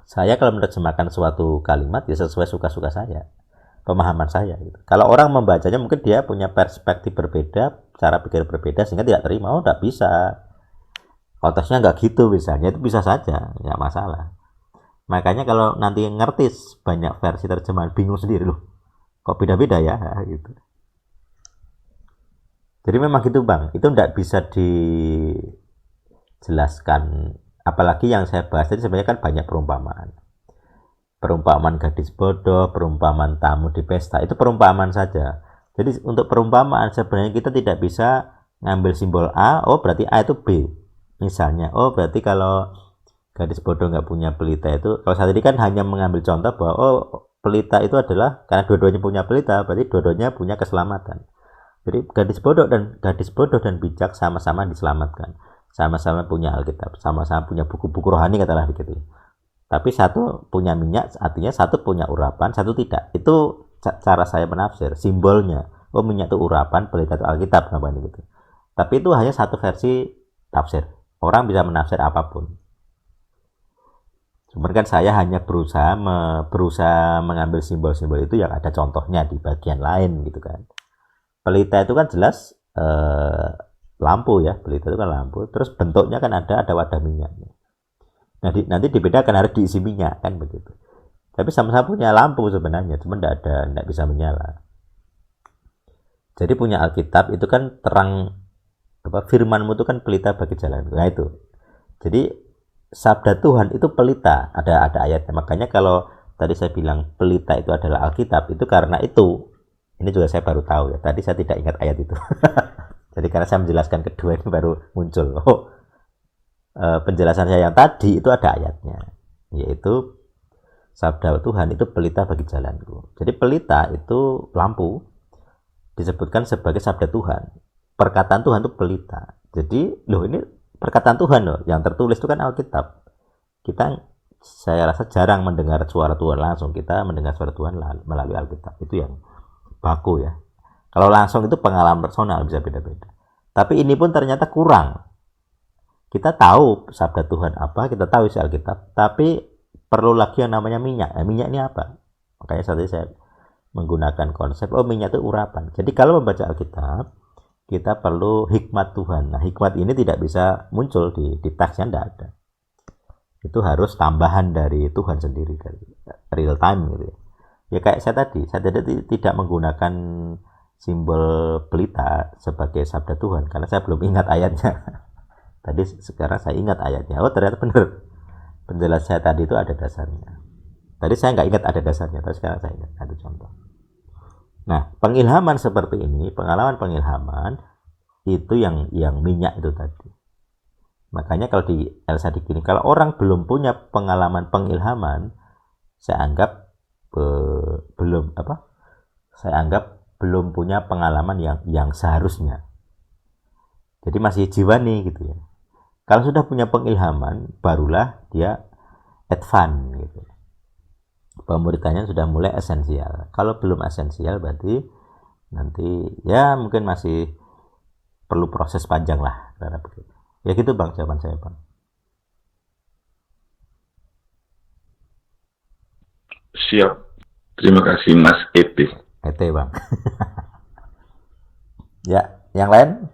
Saya kalau menerjemahkan suatu kalimat ya sesuai suka-suka saya, pemahaman saya gitu. Kalau orang membacanya mungkin dia punya perspektif berbeda, cara pikir berbeda sehingga tidak terima. Oh, tidak bisa. Konteksnya nggak gitu misalnya, itu bisa saja, nggak masalah. Makanya kalau nanti ngerti banyak versi terjemahan bingung sendiri loh. Kok beda-beda ya gitu. Jadi memang gitu Bang, itu tidak bisa dijelaskan. Apalagi yang saya bahas tadi sebenarnya kan banyak perumpamaan. Perumpamaan gadis bodoh, perumpamaan tamu di pesta, itu perumpamaan saja. Jadi untuk perumpamaan sebenarnya kita tidak bisa ngambil simbol A, oh berarti A itu B. Misalnya, oh berarti kalau gadis bodoh nggak punya pelita itu, kalau saya tadi kan hanya mengambil contoh bahwa oh pelita itu adalah karena dua-duanya punya pelita, berarti dua-duanya punya keselamatan. Jadi gadis bodoh dan bijak sama-sama diselamatkan, sama-sama punya Alkitab, sama-sama punya buku-buku rohani katalah begitu. Tapi satu punya minyak, artinya satu punya urapan, satu tidak. Itu cara saya menafsir, simbolnya. Oh minyak itu urapan, pelita itu Alkitab, namanya gitu. Tapi itu hanya satu versi tafsir. Orang bisa menafsir apapun. Cuman kan saya hanya berusaha mengambil simbol-simbol itu yang ada contohnya di bagian lain gitu kan. Pelita itu kan jelas lampu ya, pelita itu kan lampu. Terus bentuknya kan ada wadah minyaknya. Nanti dibedakan harus diisi minyak kan begitu. Tapi sama-sama punya lampu sebenarnya, cuma tidak bisa menyala. Jadi punya Alkitab itu kan terang, firmanmu itu kan pelita bagi jalan. Nah itu. Jadi sabda Tuhan itu pelita, ada ayatnya. Makanya kalau tadi saya bilang pelita itu adalah Alkitab, itu karena itu. Ini juga saya baru tahu ya. Tadi saya tidak ingat ayat itu. Jadi karena saya menjelaskan kedua ini baru muncul. Penjelasan saya yang tadi itu ada ayatnya, yaitu sabda Tuhan itu pelita bagi jalanku. Jadi pelita itu lampu, disebutkan sebagai sabda Tuhan. Perkataan Tuhan itu pelita. Jadi ini perkataan Tuhan loh, yang tertulis itu kan Alkitab. Saya rasa jarang mendengar suara Tuhan langsung. Kita mendengar suara Tuhan melalui Alkitab. Itu yang baku ya. Kalau langsung itu pengalaman personal bisa beda-beda. Tapi ini pun ternyata kurang. Kita tahu sabda Tuhan apa, kita tahu isi Alkitab, tapi perlu lagi yang namanya minyak. Minyak ini apa? Makanya saat ini saya menggunakan konsep, minyak itu urapan. Jadi kalau membaca Alkitab, kita perlu hikmat Tuhan. Nah, hikmat ini tidak bisa muncul di teksnya, tidak ada. Itu harus tambahan dari Tuhan sendiri, dari real time gitu ya. Ya kayak saya tadi tidak menggunakan simbol pelita sebagai sabda Tuhan, karena saya belum ingat ayatnya. Tadi sekarang saya ingat ayatnya. Oh ternyata benar. Penjelasan saya tadi itu ada dasarnya. Tadi saya nggak ingat ada dasarnya, tapi sekarang saya ingat ada contoh. Nah, pengilhaman seperti ini, pengalaman pengilhaman itu yang minyak itu tadi. Makanya kalau di Elsa Dikini, kalau orang belum punya pengalaman pengilhaman, saya anggap belum punya pengalaman yang seharusnya. Jadi masih jiwa nih gitu ya. Kalau sudah punya pengilhaman, barulah dia advance gitu. Pemuridannya sudah mulai esensial. Kalau belum esensial berarti nanti ya mungkin masih perlu proses panjang lah. Ya gitu Bang, jawaban saya Bang. Siap. Terima kasih Mas Ete. Ete Bang. Ya, yang lain?